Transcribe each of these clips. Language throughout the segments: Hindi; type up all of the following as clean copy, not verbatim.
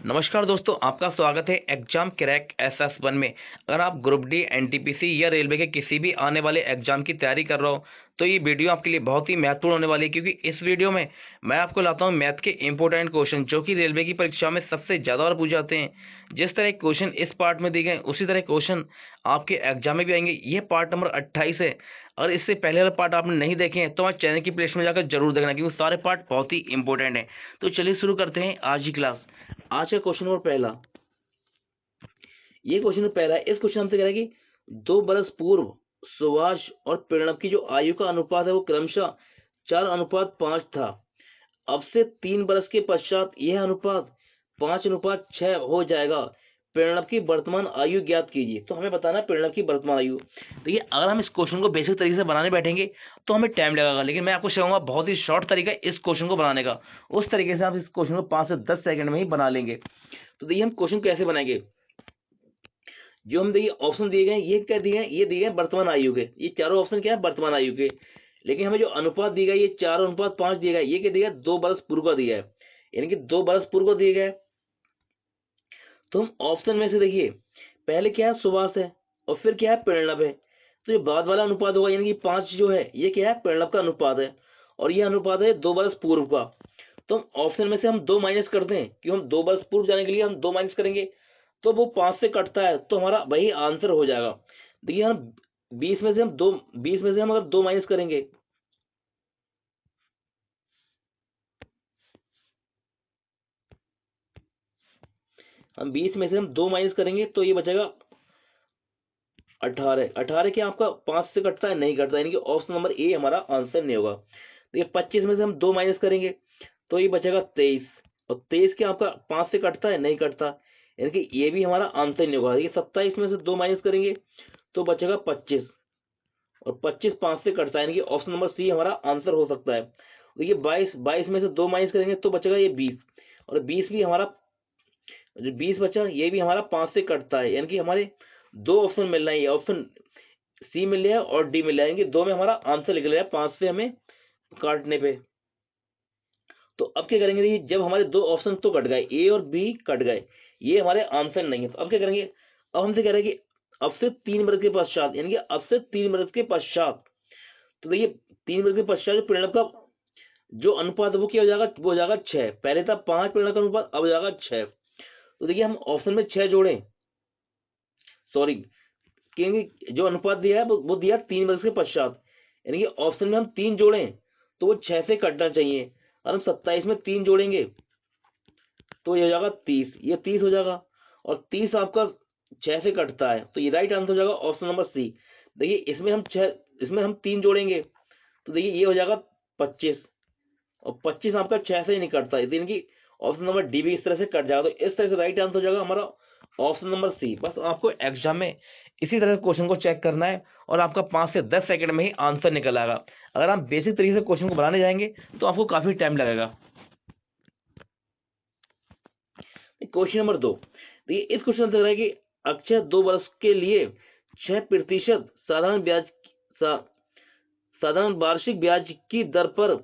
नमस्कार दोस्तों, आपका स्वागत है एग्जाम क्रैक SS1 में। अगर आप ग्रुप डी, एनटीपीसी या रेलवे के किसी भी आने वाले एग्जाम की तैयारी कर रहे हो तो ये वीडियो आपके लिए बहुत ही महत्वपूर्ण होने वाली है, क्योंकि इस वीडियो में मैं आपको लाता हूँ मैथ के इंपॉर्टेंट क्वेश्चन जो कि रेलवे की परीक्षा में सबसे ज़्यादा बार पूछे जाते हैं। जिस तरह के क्वेश्चन इस पार्ट में दिए गए उसी तरह क्वेश्चन आपके एग्जाम में भी आएंगे। ये पार्ट नंबर 28 है। अगर इससे पहले वाला पार्ट आपने नहीं देखे हैं तो हमारे चैनल की प्लेलिस्ट में जाकर जरूर देखना, क्योंकि सारे पार्ट बहुत ही इंपॉर्टेंट हैं। तो चलिए शुरू करते हैं आज की क्लास। आज का क्वेश्चन नंबर पहला, ये क्वेश्चन पहला है। इस क्वेश्चन हमसे कह रहा है कि 2 बरस पूर्व सुभाष और प्रणब की जो आयु का अनुपात है वो क्रमशः 4:5 था। अब से 3 बरस के पश्चात यह अनुपात 5:6 हो जाएगा। प्रणब की वर्तमान आयु ज्ञात कीजिए। तो हमें बताना है प्रणब की वर्तमान आयु। देखिए, अगर हम इस क्वेश्चन को बेसिक तरीके से बनाने बैठेंगे तो हमें टाइम लगेगा, लेकिन मैं आपको सिखाऊंगा बहुत ही शॉर्ट तरीका इस क्वेश्चन को बनाने का। उस तरीके से आप इस क्वेश्चन को 5 से 10 सेकंड में ही बना लेंगे। तो देखिए, हम क्वेश्चन कैसे बनाएंगे। जो हम देखिए ऑप्शन दिए गए, ये क्या दिए हैं, ये दिए हैं वर्तमान आयु के। ये चारों ऑप्शन क्या है, वर्तमान आयु के। लेकिन हमें जो अनुपात दिया गया ये 4:5 दिया गया, ये क्या दिया है, 2 बरस पूर्व का दिया है, यानी कि 2 बरस पूर्व को दिए गए। तो हम ऑप्शन में से देखिए, पहले क्या है, सुभाष है और फिर क्या है, प्रणब है। तो जो बाद वाला अनुपात होगा यानी कि 5 जो है ये क्या है, प्रणब का अनुपात है और ये अनुपात है 2 बरस पूर्व का। तो हम ऑप्शन में से हम 2 माइनस करते हैं, क्यों, हम 2 बरस पूर्व जाने के लिए हम 2 माइनस करेंगे तो वो 5 से कटता है, तो हमारा वही आंसर हो जाएगा। देखिए, हम 20 में से हम 2 माइनस करेंगे, हम 20 में से हम 2 माइनस करेंगे तो ये बचेगा 18। 18 क्या आपका 5 से कटता है, नहीं कटता, यानी कि ऑप्शन नंबर ए हमारा आंसर नहीं होगा। देखिए, 25 में से हम 2 माइनस करेंगे तो ये बचेगा 23, और 23 क्या आपका 5 से कटता है, नहीं कटता, यानी कि ये भी हमारा आंसर नहीं होगा। देखिए, 27 में से 2 माइनस करेंगे तो बचेगा 25, और 25 5 से कटता है, यानी कि ऑप्शन नंबर सी हमारा आंसर हो सकता है। देखिए, 22 में से 2 माइनस करेंगे तो बचेगा ये 20, और 20 भी हमारा, जो 20 बचा ये भी हमारा 5 से कटता है, यानी कि हमारे 2 ऑप्शन मिल रहे हैं, ऑप्शन सी मिल रहा है और डी मिल रहा है, यानी कि 2 में हमारा आंसर निकल रहा है 5 से हमें काटने पे। तो अब क्या करेंगे, देखिए, जब हमारे 2 ऑप्शन तो कट गए, ए और बी कट गए, ये हमारे आंसर नहीं है, तो अब क्या करेंगे। अब हमसे कह रहे हैं कि अब से 3 बरस के पश्चात, यानी कि अब से 3 बरस के पश्चात। तो देखिए, 3 बरस के पश्चात जो प्रणब का जो अनुपात है वो क्या हो जाएगा, वो हो जाएगा 6। पहले था 5 प्रणब का अनुपात, अब हो जाएगा 6। तो देखिए, हम ऑप्शन में 6 जोड़ें, सॉरी, क्योंकि जो अनुपात दिया है वो दिया 3 वर्ष के पश्चात, यानी कि ऑप्शन में हम 3 जोड़ें तो वो 6 से कटना चाहिए। और हम 27 में 3 जोड़ेंगे तो ये हो जाएगा 30, ये 30 हो जाएगा, और 30 आपका 6 से कटता है, तो ये राइट आंसर हो जाएगा ऑप्शन नंबर सी। देखिए, इसमें हम 3 जोड़ेंगे तो देखिए ये हो जाएगा 25, और 25 आपका 6 से ही नहीं कटता, यानी कि ऑप्शन नंबर डी भी इस तरह से कट जाएगा। तो इस तरह से राइट आंसर हो जाएगा हमारा ऑप्शन नंबर सी। बस आपको एग्जाम में इसी तरह क्वेश्चन को चेक करना है और आपका 5 से 10 सेकंड में ही आंसर निकल आएगा। अगर आप बेसिक तरीके से क्वेश्चन को बनाने जाएंगे तो आपको काफी टाइम लगेगा। क्वेश्चन नंबर 2, देखिए, इस क्वेश्चन से है कि अक्षय 2 वर्ष के लिए 6% साधारण वार्षिक ब्याज की दर पर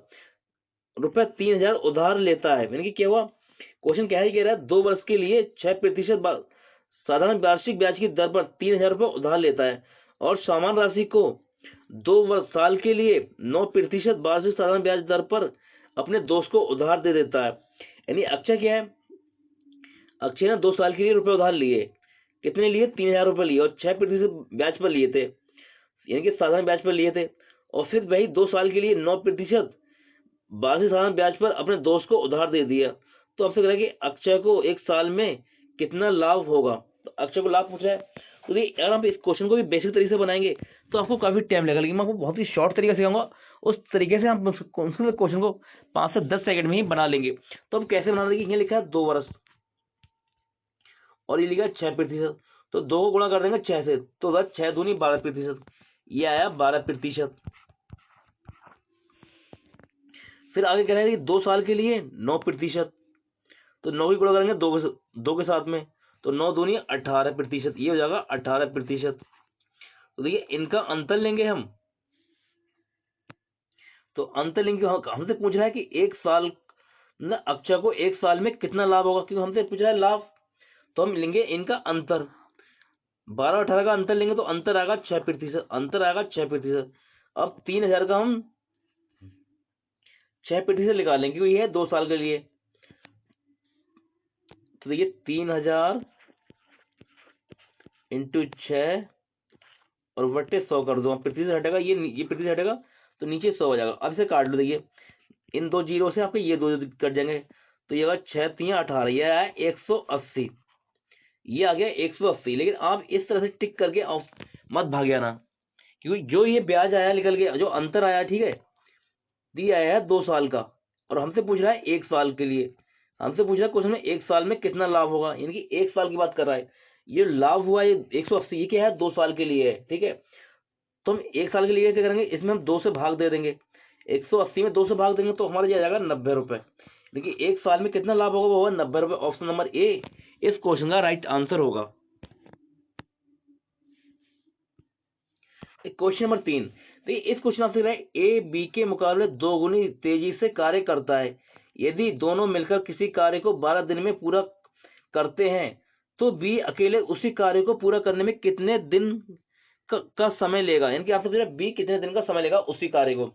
₹3000 उधार लेता है। यानी कि क्या हुआ, क्वेश्चन क्या है, कह रहा है 2 वर्ष के लिए 6% साधारण वार्षिक ब्याज की दर पर ₹3000 उधार लेता है, और समान राशि को 2 साल के लिए 9% वार्षिक साधारण ब्याज दर पर अपने दोस्त को उधार दे देता है। यानी अक्षय क्या है, अक्षय ने 2 साल के लिए रुपए उधार लिए, कितने लिए, ₹3000 लिए, और 6% ब्याज पर लिए थे, यानी कि साधारण ब्याज पर लिए थे, और फिर वही 2 साल के लिए 9% वार्षिक साधारण ब्याज पर अपने दोस्त को उधार दे दिया। तो आपसे कह रहा है कि अक्षय को 1 साल में कितना लाभ होगा। तो अक्षय को लाभ पूछ रहा है, तो देखिए, अगर हम इस क्वेश्चन को भी बेसिक तरीके से बनाएंगे तो आपको काफी टाइम लगेगा, लेकिन मैं आपको बहुत ही शॉर्ट तरीके से सिखाऊंगा, उस तरीके से हम क्वेश्चन को 5 से 10 सेकंड में ही बना लेंगे। तो हम कैसे बना देंगे, ये लिखा है 2 वर्ष और ये लिखा है 6%, तो 2 को गुणा कर देंगे 6 से, तो 6 दूनी 12%, ये आया 12%। फिर आगे कह रहे हैं कि 2 साल के लिए 9%, तो 9 की गुणा करेंगे 2 के साथ में, तो 9 दूनी 18%, ये हो जाएगा 18%। तो देखिए, इनका अंतर लेंगे हम, तो अंतर लेंगे, हमसे पूछ रहा है कि 1 साल ना अक्षय को 1 साल में कितना लाभ होगा, क्योंकि हमसे पूछ रहा है लाभ, तो हम लेंगे इनका अंतर। 12 18 का अंतर लेंगे तो अंतर आएगा 6%, अंतर आएगा 6%। अब 3000 का हम 6% निकालेंगे क्योंकि ये है 2 साल के लिए। तो देखिए 3000 इंटू 6 और बट्टे 100 कर दो, प्रतिशत हटेगा, ये प्रतिशत हटेगा तो नीचे 100 हो जाएगा। अब इसे काट लो, देखिए इन दो जीरो से आपके ये दो कट जाएंगे, तो ये होगा 6 3 18, ये आया 180, ये आ गया 180। लेकिन आप इस तरह से टिक करके मत भाग जाना, क्योंकि जो ये ब्याज आया निकल गया, जो अंतर आया, ठीक है, ये आया है 2 साल का, और हमसे पूछ रहा है 1 साल के लिए। हमसे पूछ रहा है क्वेश्चन में 1 साल में कितना लाभ होगा, यानी कि 1 साल की बात कर रहा है। ये लाभ हुआ ये 180, ये क्या है 2 साल के लिए है, ठीक है। तो हम 1 साल के लिए क्या करेंगे, इसमें हम 2 से भाग दे देंगे, 180 में 2 से भाग देंगे तो हमारा ये आ जाएगा 90 रुपए। देखिए 1 साल में कितना लाभ होगा, वो होगा 90 रुपए। ऑप्शन नंबर ए इस क्वेश्चन का राइट आंसर होगा। क्वेश्चन नंबर 3, देखिए इस क्वेश्चन आपसे कह रहा है ए बी के मुकाबले 2 गुनी तेजी से कार्य करता है। यदि दोनों मिलकर किसी कार्य को 12 दिन में पूरा करते हैं तो बी अकेले उसी कार्य को पूरा करने में कितने दिन का समय लेगा, यानी कि आपसे पूछ रहा है बी कितने दिन का समय लेगा उसी कार्य को।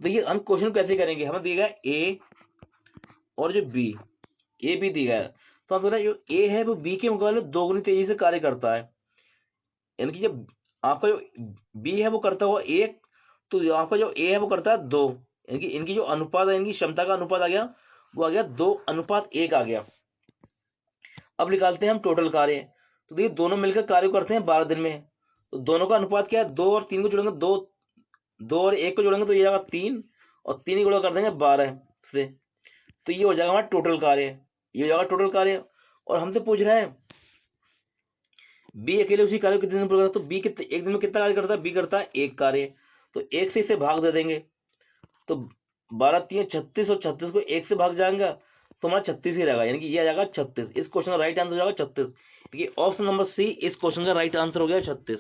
देखिए हम क्वेश्चन कैसे करेंगे, हमें दिया गया ए और जो बी, ए बी दिया गया है, तो आप जो ए है वो बी के मुकाबले 2 गुनी तेजी से कार्य करता है। यानी कि जब आपका जो बी है वो करता हुआ 1, तो आपका जो ए है वो करता है 2, यानी कि इनकी जो अनुपात है, इनकी क्षमता का अनुपात आ गया, वो आ गया 2:1 आ गया। अब निकालते हैं हम टोटल कार्य। तो देखिए दोनों मिलकर कार्य करते हैं 12 दिन में, तो दोनों का अनुपात क्या है, 2 और 3 को जोड़ेंगे, 2 और 1 को जोड़ेंगे तो ये जाएगा 3, और 3 ही गुणा कर देंगे 12 से, तो ये हो जाएगा हमारा टोटल कार्य, ये हो जाएगा टोटल कार्य। और हमसे पूछ रहा है बी अकेले उसी कार्य को कितने दिन पूरा करता है, तो बी कितने एक दिन में कितना कार्य करता है, बी करता है 1 कार्य, तो 1 से इसे भाग दे देंगे, तो 12 3 36, और 36 को 1 से भाग जाएंगे तो हमारा 36 ही रहेगा, यानी कि ये आ जाएगा 36। इस क्वेश्चन का राइट आंसर हो जाएगा 36। देखिए ऑप्शन नंबर सी इस क्वेश्चन का राइट आंसर हो गया 36।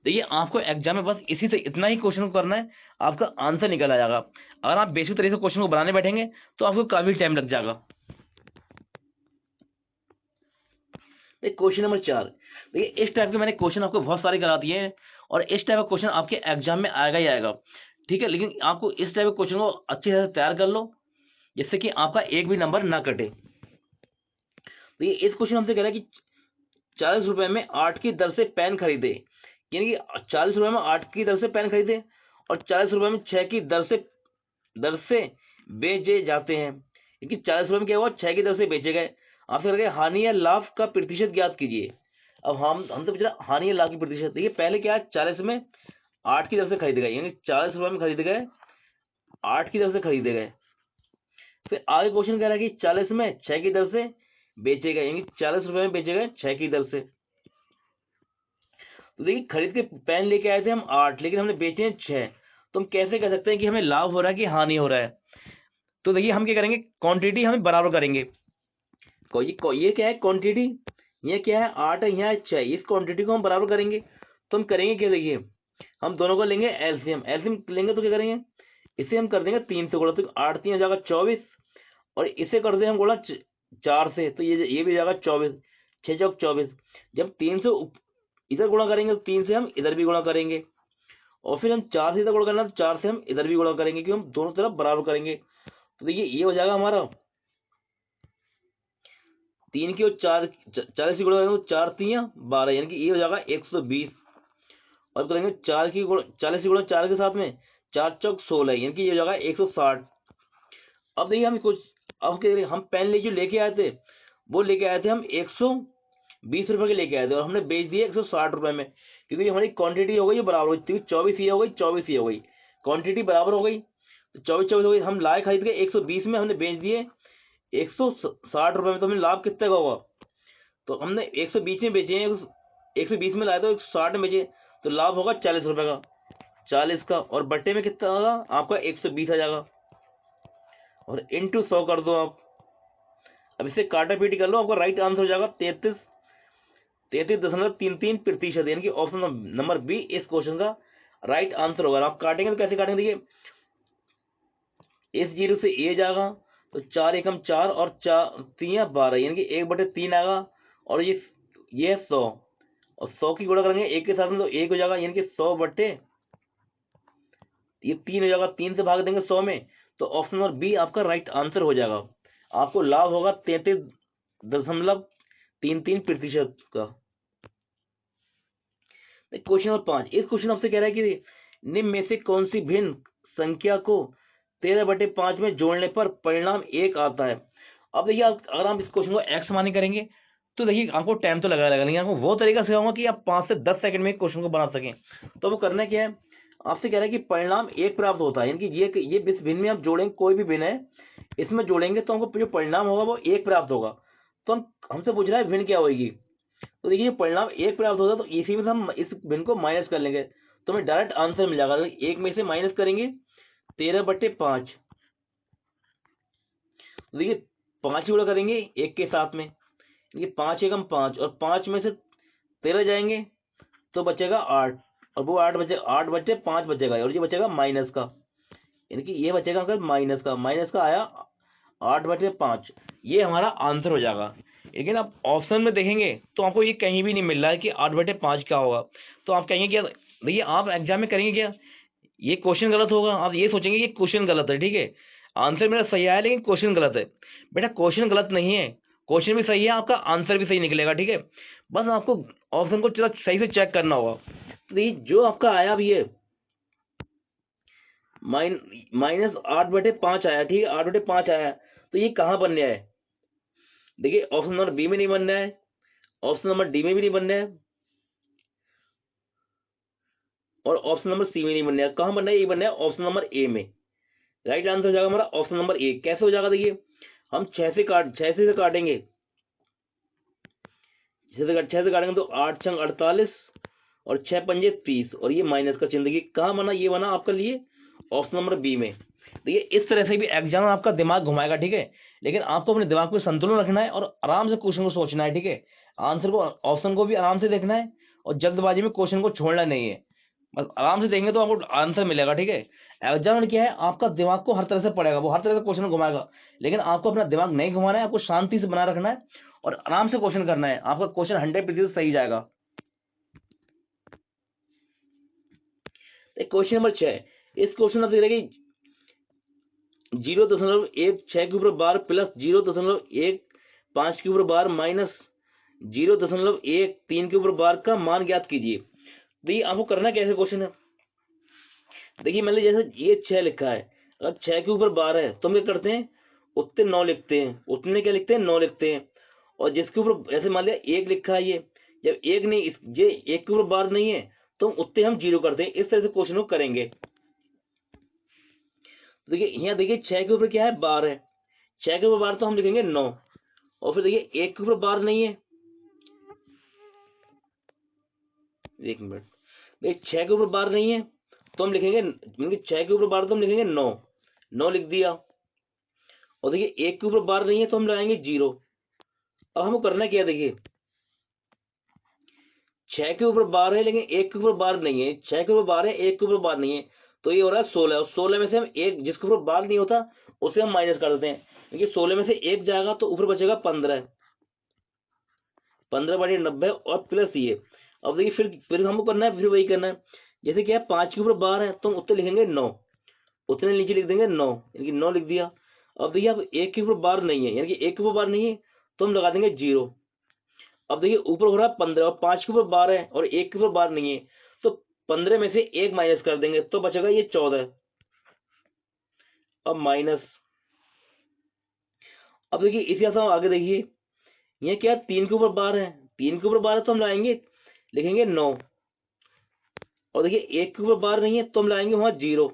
देखिए आपको एग्जाम में बस इसी से इतना ही क्वेश्चन को करना है, आपका आंसर निकल आ जाएगा। अगर आप बेसिक तरीके से क्वेश्चन को बनाने बैठेंगे तो आपको काफी टाइम लग जाएगा। क्वेश्चन नंबर 4, देखिए इस टाइप के मैंने क्वेश्चन आपको बहुत सारे करा दिए हैं, और इस टाइप का क्वेश्चन आपके एग्जाम में आएगा ही आएगा, ठीक है। लेकिन आपको इस टाइप के क्वेश्चन को अच्छे से तैयार कर लो, जिससे कि आपका एक भी नंबर ना कटे। देखिए इस क्वेश्चन हमसे कह रहा है कि 40 रुपए में 8 की दर से पेन खरीदे, यानी कि 40 रुपए में 8 की दर से पेन खरीदे और 40 रुपए में 6 की दर से बेचे जाते हैं, क्योंकि 40 रुपए में क्या हुआ, 6 की दर से बेचे गए। आपसे कह रहे हैं हानि या लाभ का प्रतिशत ज्ञात कीजिए। अब हम तो पूछ रहे हानि या लाभ की प्रतिशत। देखिए पहले क्या है, 40 में 8 की दर से खरीदे गए, यानी 40 रुपए में खरीदे गए, 8 की दर से खरीदे गए। फिर आगे क्वेश्चन कह रहा है कि 40 में 6 की दर से बेचे गए, यानी 40 रुपए में बेचे गए 6 की दर से। तो देखिए खरीद के पेन लेके आए थे हम 8, लेकिन हमने बेचे हैं 6, तो हम कैसे कह सकते हैं कि हमें लाभ हो रहा है कि हानि हो रहा है। तो देखिए हम क्या करेंगे, क्वांटिटी हम बराबर करेंगे। ये क्या है क्वांटिटी, ये क्या है 8 है, यहाँ 6, इस क्वांटिटी को हम बराबर करेंगे। तो हम करेंगे क्या, देखिए हम दोनों को लेंगे एलसीएम, एलसीएम लेंगे तो क्या करेंगे, इसे हम कर देंगे 3 से गुणा, तो 8 3 हो जाएगा 24, और इसे कर दें हम गुणा 4 से, तो ये भी हो जाएगा 24, 6 चौक 24। जब 3 से इधर गुणा करेंगे तो 3 से हम इधर भी गुणा करेंगे, और फिर हम 4 से इधर गुणा करना तो 4 से हम इधर भी गुणा करेंगे, क्योंकि हम दोनों तरफ बराबर करेंगे। तो देखिए ये हो जाएगा हमारा 3 की और 4 40 की गुणा करेंगे तो 4 3 12, यानी कि ये हो जाएगा 120। और करेंगे 4 की 40 की गुणा 4 के साथ में 4 चौक 16, यानी कि ये हो जाएगा 160। अब देखिए हम कुछ, अब क्या करें, हम पेन ले जो लेके आए थे वो लेके आए थे हम 120 रुपए के लेके आए थे, और हमने बेच दिए 160 रुपए में, क्योंकि हमारी क्वांटिटी हो गई बराबर हो गई, 24 ये हो गई 24 ये हो गई, क्वांटिटी बराबर हो गई, तो 24 24 हो गई। हम लाए खरीद के 120 में, हमने बेच दिए 160 रुपए में, तो हमें लाभ कितने का होगा, तो हमने 120 में बेचे हैं, 120 में लाए तो 160 में बेचे, तो लाभ होगा 40 रुपए का, 40 का, और बट्टे में कितना होगा आपका 120 आ जाएगा, और इंटू 100 कर दो आप। अब इसे काटा पीटी कर लो, आपका राइट आंसर हो जाएगा 33.33%, यानी कि ऑप्शन नंबर बी इस क्वेश्चन का राइट आंसर होगा। आप काटेंगे तो कैसे काटेंगे, देखिए इस जीरो से ए जाएगा, तो 4 एकम 4 और 4 3 12, यानी कि 1/3 आएगा। और ये 100, और 100 की गुणा करेंगे एक के साथ में तो 1 हो जाएगा, यानी कि 100/, ये 3 हो जाएगा, 3 से भाग देंगे 100 में, तो ऑप्शन नंबर बी आपका राइट आंसर हो जाएगा। आपको लाभ होगा 33.33% का। क्वेश्चन नंबर 5, इस क्वेश्चन आपसे कह रहा है कि निम्न में से कौन सी भिन्न संख्या को 13/5 में जोड़ने पर परिणाम 1 आता है। अब देखिए, अगर आप इस क्वेश्चन को एक्स माने करेंगे तो देखिए आपको टाइम तो लगा लेकिन आपको वो तरीका सिखाऊंगा कि आप 5 से 10 सेकंड में क्वेश्चन को बना सकें। तो वो करना क्या है, आपसे कह रहा है कि परिणाम 1 प्राप्त होता है, यानी कि ये इस भिन्न में आप जोड़ेंगे, कोई भी भिन्न है इसमें जोड़ेंगे तो हमको जो परिणाम होगा वो 1 प्राप्त होगा। तो हमसे पूछ रहा है भिन्न क्या होगी। तो देखिए परिणाम 1 प्राप्त होता है, तो इसी में से हम इस भिन्न को माइनस कर लेंगे तो हमें डायरेक्ट आंसर मिल जाएगा। 1 में से माइनस करेंगे 13/5, देखिए 5 गुणा करेंगे 1 के साथ में, ये 5 एकम 5, और 5 में से 13 जाएंगे तो बचेगा 8, और वो 8 बचे 5 बचेगा, और ये बचेगा माइनस का, यानी कि ये बचेगा अगर माइनस का आया 8/5, ये हमारा आंसर हो जाएगा। लेकिन आप ऑप्शन में देखेंगे तो आपको ये कहीं भी नहीं मिल रहा है कि 8/5 क्या होगा। तो आप कहेंगे क्या, देखिए आप एग्जाम में करेंगे क्या, ये क्वेश्चन गलत होगा, आप ये सोचेंगे कि क्वेश्चन गलत है, ठीक है, आंसर मेरा सही आया लेकिन क्वेश्चन गलत है। बेटा क्वेश्चन गलत नहीं है, क्वेश्चन भी सही है, आपका आंसर भी सही निकलेगा, ठीक है। बस आपको ऑप्शन को जरा सही से चेक करना होगा। तो ये जो आपका आया भी है -8/5 आया, ठीक है, 8/5 आया, तो ये कहाँ बनने आया है, देखिए ऑप्शन नंबर बी में नहीं बनना है, ऑप्शन नंबर डी में भी नहीं बनना है, और ऑप्शन नंबर सी में नहीं बनना है। कहाँ बनना है, ये बनना है ऑप्शन नंबर ए में। राइट आंसर हो जाएगा हमारा ऑप्शन नंबर ए। कैसे हो जाएगा, देखिए हम 6 से काटेंगे, 6 से काटेंगे तो 8 छंग 48 और 6 पंजे 30, और ये माइनस का चिन्ह, देखिए कहाँ बना, ये बना आपका लिए ऑप्शन नंबर बी में। देखिए इस तरह से भी एग्जाम आपका दिमाग घुमाएगा, ठीक है, लेकिन आपको अपने दिमाग में संतुलन रखना है और आराम से क्वेश्चन को सोचना है, ठीक है, आंसर को ऑप्शन को भी आराम से देखना है, और जल्दबाजी में क्वेश्चन को छोड़ना नहीं है। बस आराम से देंगे तो आपको आंसर मिलेगा, ठीक है। एग्जाम में क्या है, आपका दिमाग को हर तरह से पड़ेगा, वो हर तरह से क्वेश्चन घुमाएगा, लेकिन आपको अपना दिमाग नहीं घुमाना है, आपको शांति से बना रखना है और आराम से क्वेश्चन करना है, आपका क्वेश्चन 100% सही जाएगा। क्वेश्चन नंबर 6, इस क्वेश्चन में देखिए 0.16 के ऊपर बार प्लस 0.15 के ऊपर बार माइनस 0.13 के ऊपर बार का मान ज्ञात कीजिए। देखिए आपको करना कैसे क्वेश्चन है, देखिए मान लीजिए जैसे ये 6 लिखा है, अगर 6 के ऊपर 12 है तो हम क्या करते हैं, उतने 9 लिखते हैं, उतने क्या लिखते हैं 9 लिखते हैं। और जिसके ऊपर ऐसे मान लिया 1 लिखा है, ये जब 1 नहीं, ये 1 के ऊपर 12 नहीं है तो उतने हम 0 करते हैं। इस तरह से क्वेश्चन को करेंगे। तो देखिए यहाँ देखिए 6 के ऊपर क्या है 12 है, 6 के ऊपर 12 तो हम लिखेंगे 9, और फिर देखिए 1 के ऊपर 12 नहीं है, 1 मिनट, देखिए 6 के ऊपर 12 नहीं है तो हम लिखेंगे, 6 के ऊपर 12 तो हम लिखेंगे 9, 9 लिख दिया। और देखिए 1 के ऊपर 12 नहीं है तो हम लगाएंगे 0। अब हमको करना क्या है, देखिए 6 के ऊपर 12 है लेकिन 1 के ऊपर 12 नहीं है, 6 के ऊपर 12 है 1 के ऊपर 12 नहीं है, तो ये हो रहा है 16, और 16 में से हम एक जिसके ऊपर 12 नहीं होता उसे हम माइनस कर देते हैं, क्योंकि 16 में से 1 जाएगा तो ऊपर बचेगा 15, 15/90 और प्लस ये। अब देखिए फिर हमको करना है, फिर वही करना है, जैसे क्या है 5 के ऊपर 12 है तो हम उत्तर लिखेंगे 9, उतने नीचे लिख देंगे 9, यानी कि 9 लिख दिया। अब देखिए अब 1 के ऊपर 12 नहीं है, यानी कि 1 के ऊपर 12 नहीं है तो हम लगा देंगे 0। अब देखिए ऊपर हो रहा है 15 और 5 के ऊपर 12 है और 1 के ऊपर 12 नहीं है, तो 15 में से 1 माइनस कर देंगे तो बचेगा ये 14। अब माइनस, अब देखिए इसी तरह आगे देखिए, ये क्या है 3 के ऊपर 12 है, 3 के ऊपर 12 तो हम लाएंगे, लिखेंगे 9, और देखिए 1 के ऊपर 12 नहीं है तो हम लाएंगे वहां 0।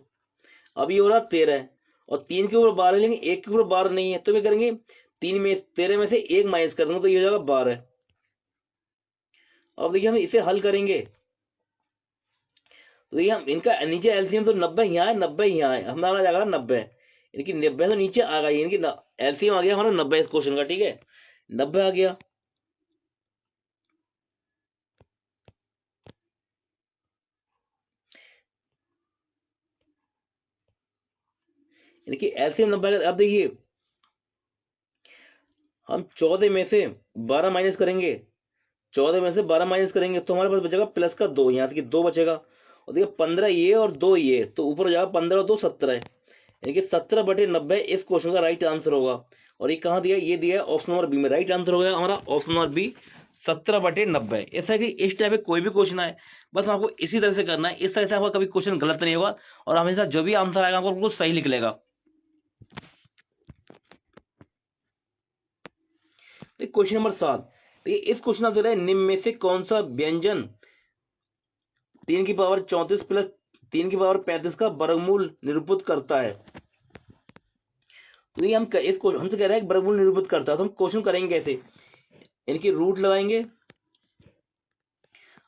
अब ये हो रहा 13, और 3 के ऊपर 12 लेंगे, 1 के ऊपर 12 नहीं है तो क्या करेंगे, 13 में से 1 माइनस कर देंगे तो ये हो जाएगा 12। अब देखिए हम इसे हल करेंगे, तो देखिए हम इनका नीचे एलसीएम तो 90 यहाँ है, 90 यहाँ है, हमारा जाएगा 90, यानी कि 90 तो नीचे आ गई, यानी कि एलसीएम आ गया हमारा 90 इस क्वेश्चन का, ठीक है, 90 आ गया। यानी कि एलसीएम 90 आ गया। अब देखिए हम 14 में से 12 माइनस करेंगे, 14 में से 12 माइनस करेंगे तो हमारे पास बचेगा प्लस का 2, यहाँ से 2 बचेगा। और देखिए 15 ये और 2 ये, तो ऊपर हो जाएगा 15 और 2 17 है, यानी कि 17/90 इस क्वेश्चन का राइट आंसर होगा। और ये कहाँ दिया है? ये दिया है ऑप्शन नंबर बी में। राइट आंसर हो गया हमारा ऑप्शन नंबर बी 17/90। ऐसा है कि इस टाइप के कोई भी क्वेश्चन आए बस आपको इसी तरह से करना है, इस तरह से आपका कभी क्वेश्चन गलत नहीं होगा और हमेशा जो भी आंसर आएगा आपको बिल्कुल सही निकलेगा। क्वेश्चन नंबर 7, देखिए इस क्वेश्चन आप दे रहा है निम्न में से कौन सा व्यंजन 3 की पावर 34 प्लस 3 की पावर 35 का वर्गमूल निरूपित करता है। तो ये हम इस क्वेश्चन हमसे कह रहा है वर्गमूल निरूपित करता है, तो हम क्वेश्चन करेंगे कैसे, इनकी रूट लगाएंगे।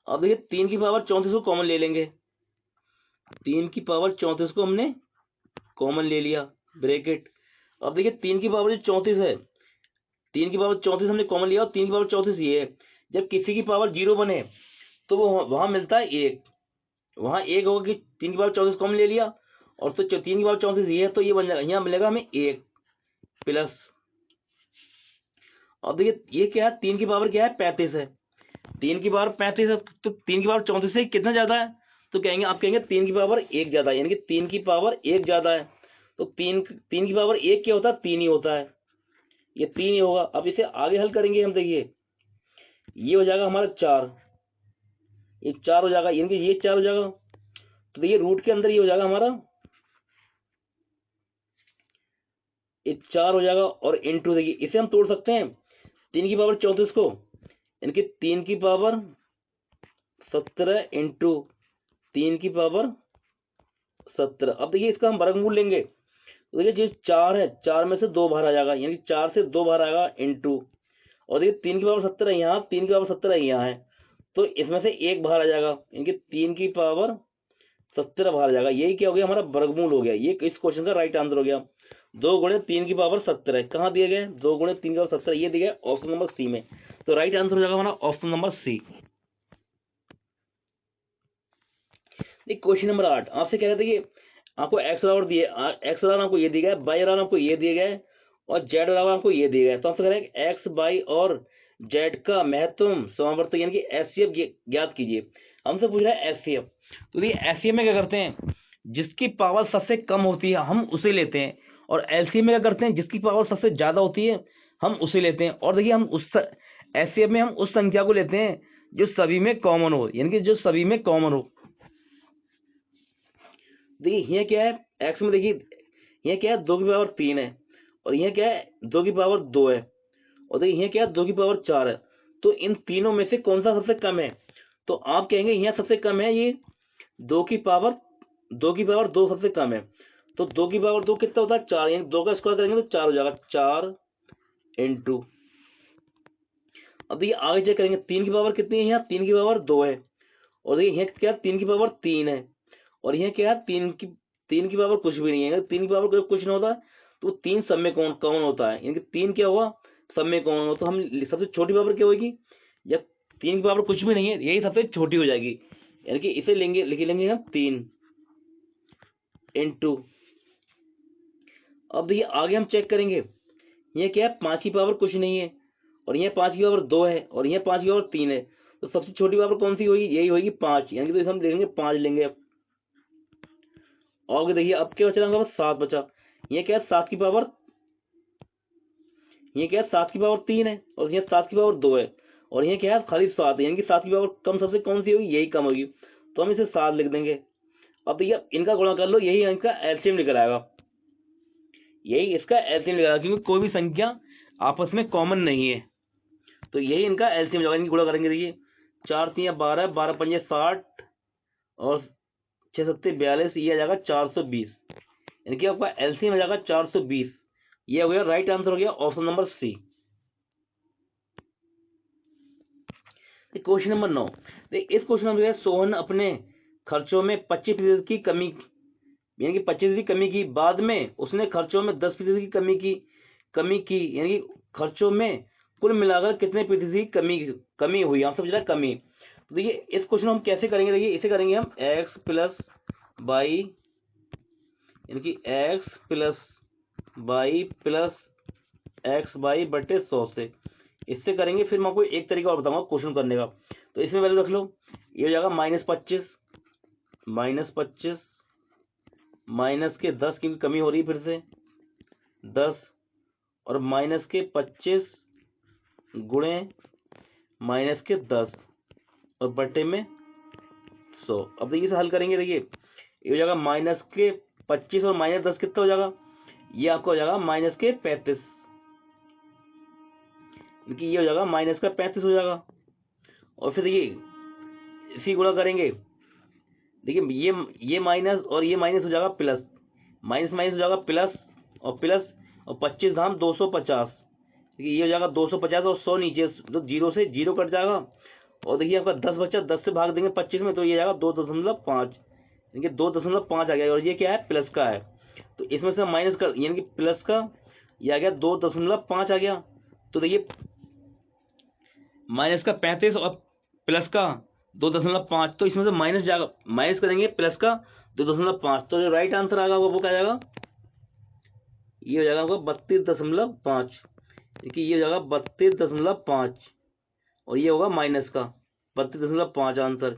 अब देखिए 3 की पावर 34 को कॉमन ले लेंगे, 3 की पावर 34 को हमने कॉमन ले लिया, ब्रैकेट। अब देखिए 3 की पावर जो 34 है, 3 की पावर 34 हमने कॉमन लिया और 3 की पावर 34 ये है। जब किसी की पावर 0 बने तो वो वहां मिलता है 1, वहां 1 होगा कि 3 की पावर 34 कॉमन ले लिया और तो 3 की पावर 34 ये है, तो ये बन जाएगा, यहाँ मिलेगा हमें 1 प्लस। अब देखिए ये क्या है, 3 की पावर क्या है 35 है, 3 की पावर 35 है, तो 3 की पावर 34 से कितना ज्यादा है, तो कहेंगे आप कहेंगे 3 की पावर 1 ज्यादा है, यानी कि 3 की पावर 1 ज्यादा है। तो 3 की पावर 1 क्या होता है, 3 ही होता है, ये 3 ही होगा। अब इसे आगे हल करेंगे हम, देखिए ये हो जाएगा हमारा 4, ये 4 हो जाएगा, यानी कि ये 4 हो जाएगा। तो देखिए रूट के अंदर ये हो जाएगा हमारा, ये 4 हो जाएगा और इंटू, देखिए इसे हम तोड़ सकते हैं 3 की पावर 34 को, यानी कि 3 की पावर 17 इंटू 3 की पावर 17। अब देखिए इसका हम वर्गमूल लेंगे, तो देखिए जो 4 है, 4 में से 2 बाहर आ जाएगा, यानी 4 से 2 बाहर आएगा इंटू, और देखिए 3 की पावर 17 यहाँ, 3 की पावर 17 यहाँ है, तो इसमें से 1 बाहर आ जाएगा, यानी कि 3 की पावर 17 बाहर आ जाएगा। यही क्या हो गया, हमारा वर्गमूल हो गया, ये इस क्वेश्चन का राइट आंसर हो गया। 2 × 3 की पावर 17 कहाँ दिए गए, 2 × 3 की पावर 17 ये दिया गया ऑप्शन नंबर सी में, तो राइट आंसर हो जाएगा हमारा option number C. Question number 8 आपसे कह रहे थे कि आपको एक्स बराबर दिए, एक्स बराबर आपको ये दिया गया, वाई बराबर आपको ये दिया गया है और जेड बराबर आपको ये दिया गया है। तो आपसे कह रहे हैं एक्स वाई और जेड का महत्तम समावर्तक यानी कि एचसीएफ ज्ञात कीजिए। हमसे पूछ रहा है एचसीएफ, तो ये एचसीएफ में क्या करते हैं, जिसकी पावर सबसे कम होती है हम उसे लेते हैं, और एलसीएम में क्या करते हैं, जिसकी पावर सबसे ज्यादा होती है हम उसे लेते हैं। और देखिए हम उस एचसीएफ में हम उस संख्या को लेते हैं जो सभी में कॉमन हो, यानी कि जो सभी में कॉमन हो। देखिए यहाँ क्या है, एक्स में देखिए यहाँ क्या है 2 की पावर 3 है, और यहाँ क्या है 2 की पावर 2 है, और देखिए यहाँ क्या है 2 की पावर 4 है। तो इन तीनों में से कौन सा सबसे कम है, तो आप कहेंगे यहाँ सबसे कम है ये 2 की पावर 2 सबसे कम है। तो 2 की पावर 2 कितना होता है 4, यानी 2 का स्क्वायर करेंगे तो 4 हो जाएगा, 4 इंटू। अब देखिए आगे चेक करेंगे 3 की पावर कितनी है, यहाँ 3 की पावर 2 है, और देखिए यहाँ क्या 3 की पावर 3 है, और यहाँ क्या है 3 की पावर कुछ भी नहीं है। अगर 3 की पावर कुछ नहीं होता तो 3 सब में कौन कौन होता है, यानी कि 3 क्या हुआ सब में कौन हो, तो हम सबसे छोटी पावर क्या होगी, जब 3 की पावर कुछ भी नहीं है यही सबसे छोटी हो जाएगी, यानी कि इसे लेंगे लिख लेंगे हम 3 इंटू। अब देखिए आगे हम चेक करेंगे, ये क्या है 5 की पावर कुछ नहीं है, और यहाँ 5 की पावर 2 है, और यहाँ 5 की पावर 3 है, तो सबसे छोटी पावर कौन सी होगी, यही होगी 5, यानी कि तो हम लेंगे 5 लेंगे अब। और देखिए अब क्या बचा, हमारे पास 7 बचा। ये क्या है 7 की पावर, ये क्या है 7 की पावर 3 है, और ये 7 की पावर 2 है, और ये क्या है खाली 7 है, यानी कि 7 की पावर कम सबसे कौन सी होगी, यही कम होगी, तो हम इसे 7 लिख देंगे। अब देखिए इनका गुणा कर लो, यही इनका एलसीएम निकल आएगा, यही इसका एलसीएम निकल आएगा, क्योंकि कोई भी संख्या आपस में कॉमन नहीं है, तो यही इनका एलसीएम जाएगा। इनकी गुणा करेंगे, देखिए 4×3 = 12, 12×5 = 60 और 6×7 = 42, ये आ जाएगा 420, यानी कि आपका एलसीएम हो जाएगा 420। ये हो गया राइट आंसर, हो गया option number C. Question number 9, इस क्वेश्चन में सोहन अपने खर्चों में 25% की कमी, यानी कि 25% की कमी की, बाद में उसने खर्चों में 10% की कमी की, यानी कि खर्चों में कुल मिलाकर कितने प्रतिशत की कमी हुई, आप समझ रहे हैं कमी। तो देखिए इस क्वेश्चन हम कैसे करेंगे, देखिए इसे करेंगे हम x प्लस वाई, यानी कि x plus y plus x by बटे 100 से। इससे करेंगे। फिर मैं आपको एक तरीका और बताऊंगा क्वेश्चन करने का। तो इसमें वैल्यू रख लो, ये हो जाएगा -25 माइनस के 10 की कमी हो रही है फिर से 10 और माइनस के 25 गुणे माइनस के 10 और बटे में 100। अब देखिए इसे हल करेंगे। देखिए ये हो जाएगा माइनस के 25 और माइनस 10 कितना हो जाएगा, ये आपको हो जाएगा माइनस के 35, क्योंकि ये हो जाएगा माइनस का 35 हो जाएगा। और फिर देखिए इसी गुणा करेंगे। देखिए ये माइनस और ये माइनस हो जाएगा प्लस, माइनस माइनस हो जाएगा प्लस और 25 धाम 250। देखिए ये हो जाएगा 250 और 100 नीचे, तो 0 से 0 कट जाएगा। और देखिए आपका 10 बचा, 10 से भाग देंगे 25 में, तो ये जाएगा 2.5। देखिए 2.5 आ गया और ये क्या है, प्लस का है। तो इसमें से माइनस कर, यानी कि प्लस का ये आ गया 2.5 आ गया। तो देखिए माइनस का 35 और प्लस का 2.5, तो इसमें से माइनस जाएगा, माइनस करेंगे प्लस का 2.5, तो जो राइट आंसर आएगा वो क्या जाएगा, ये हो जाएगा आपका 32.5, देखिए ये हो जाएगा 32.5 और ये होगा माइनस का 32.5 आंसर।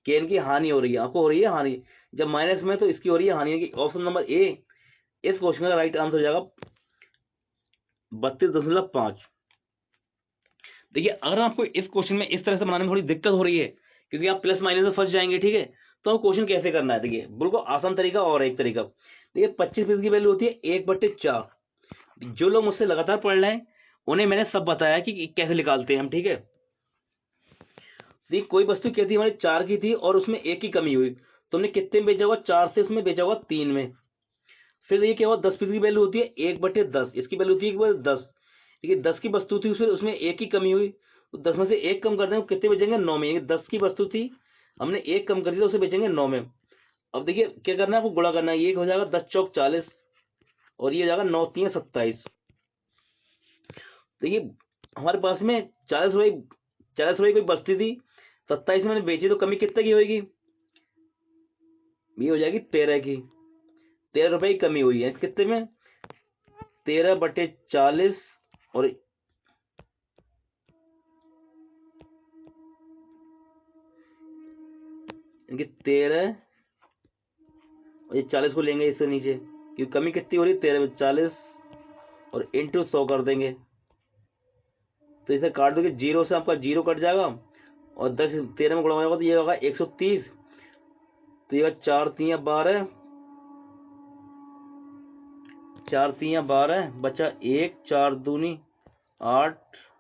केन की हानि हो रही है, आपको हो रही है हानि जब माइनस में, तो इसकी हो रही है हानि, कि ऑप्शन नंबर ए इस क्वेश्चन का राइट आंसर हो जाएगा 32.5। देखिए अगर आपको इस क्वेश्चन में इस तरह से बनाने में थोड़ी दिक्कत हो रही है, क्योंकि आप प्लस माइनस में फंस जाएंगे, ठीक है, तो हम क्वेश्चन कैसे करना है, देखिए बिल्कुल आसान तरीका और एक तरीका। देखिए 25 की वैल्यू होती है 1/4। जो लोग मुझसे लगातार पढ़ रहे हैं उन्हें मैंने सब बताया कि कैसे निकालते हैं हम, ठीक है। देखिए कोई वस्तु क्या थी, हमारी 4 की थी और उसमें 1 की कमी हुई, तुमने कितने में बेचा होगा, 4 से उसमें बेचा होगा 3 में। फिर ये क्या हुआ, 10 की वैल्यू होती है 1/10, इसकी वैल्यू होती है 1/10। देखिए 10 की वस्तु थी, फिर उसमें 1 की कमी हुई, तो 10 में से 1 कम कर देंगे, कितने बेचेंगे, 9 में। 10 की वस्तु थी, हमने 1 कम कर दिया, उसे बेचेंगे 9 में। अब देखिए क्या करना है, आपको गुणा करना है। ये हो जाएगा 10 चौक 40 और ये हो जाएगा 9 3 27। देखिए हमारे पास में 40 रुपये कोई बचती थी, 27 में मैंने बेची, तो कमी कितने की होगी, ये हो जाएगी 13 की। 13 रुपए की कमी हुई है कितने में, 13/40 और इनके 13 और ये 40 को लेंगे इससे नीचे, क्योंकि कमी कितनी हो रही है, 13/40 और इंटू 100 कर देंगे। तो इसे काट दोगे, 0 से आपका 0 कट जाएगा और 10 13 में गुणा हो जाएगा, तो ये होगा 130। तो ये 4 3 12, 4 3 12 बचा 1, 4 दूनी 8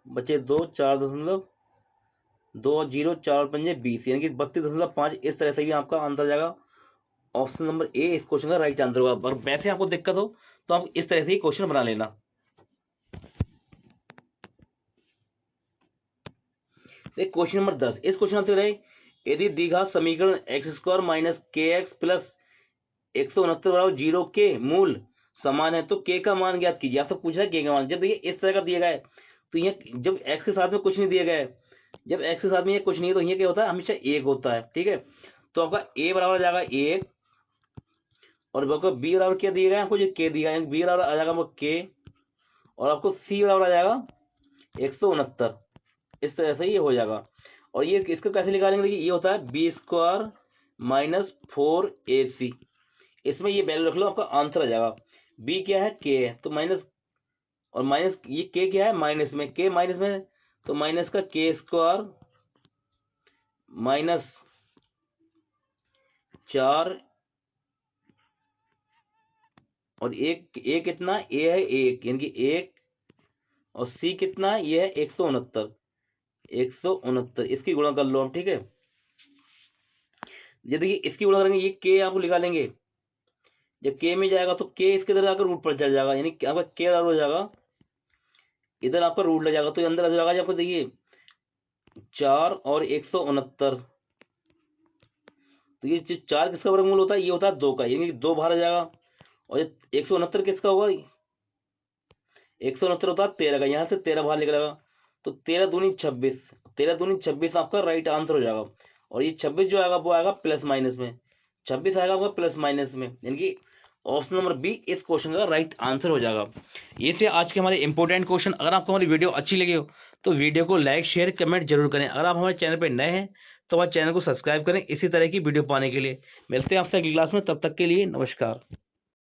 बचे 2, 4.2 0, 4 पंजे 20, यानी कि 32.5। इस तरह से भी आपका आंसर जाएगा। ऑप्शन नंबर ए इस क्वेश्चन का राइट आंसर होगा। अगर वैसे आपको दिक्कत हो तो आप इस तरह से ही क्वेश्चन बना लेना। क्वेश्चन नंबर 10, इस क्वेश्चन आंसर है, यदि द्विघात समीकरण x² माइनस kx प्लस 169 0 के मूल समान है तो k का मान ज्ञात कीजिए। आपसे पूछा है k का मान। जब देखिए इस तरह का दिया गया है, तो ये जब x के साथ में कुछ नहीं दिया गया है, जब x के साथ में ये कुछ नहीं है, तो ये क्या होता है, हमेशा 1 होता है, ठीक है। तो आपका a बराबर आ जाएगा 1 और आपको b बराबर क्या दिया गया है, आपको जो k दिया है, b बराबर आ जाएगा आपको k और आपको c बराबर आ जाएगा 169। इस तरह से ये हो जाएगा। और ये इसको कैसे निकालेंगे, देखिए ये होता है b² माइनस 4ac। इसमें ये वैल्यू रख लो, आपका आंसर आ जाएगा। b क्या है, k है, तो माइनस और माइनस, ये k क्या है, माइनस में, k माइनस में, तो माइनस का k² माइनस 4 और एक a कितना, a है 1, यानी कि 1 और c कितना है, ये है 169। इसकी गुणा कर लो हम, ठीक है। ये देखिए इसकी गुणा करेंगे, ये k आपको निकालेंगे, जब k में जाएगा तो k इसके इधर आकर रूट पर चल जाएगा, यानी आपका k हो जाएगा, इधर आपका रूट लग जाएगा, तो अंदर आ जाएगा आपको। देखिए 4 और 169, तो ये 4 किसका वर्गमूल होता है, ये होता है 2 का, यानी कि 2 बाहर आ जाएगा। और ये 169 किसका होगा, 169 होता है 13 का, यहाँ से 13 बाहर निकलेगा, तो 13 दूनी 26, 13 दूनी 26 आपका राइट आंसर हो जाएगा। और ये 26 जो आएगा वो आएगा प्लस माइनस में, 26 आएगा आपका प्लस माइनस में, यानी कि ऑप्शन नंबर बी इस क्वेश्चन का राइट आंसर हो जाएगा। ये थे आज के हमारे इंपॉर्टेंट क्वेश्चन। अगर आपको हमारी वीडियो अच्छी लगी हो तो वीडियो को लाइक शेयर कमेंट जरूर करें। अगर आप हमारे चैनल पर नए हैं तो हमारे चैनल को सब्सक्राइब करें इसी तरह की वीडियो पाने के लिए। मिलते हैं आपसे अगली क्लास में, तब तक के लिए नमस्कार।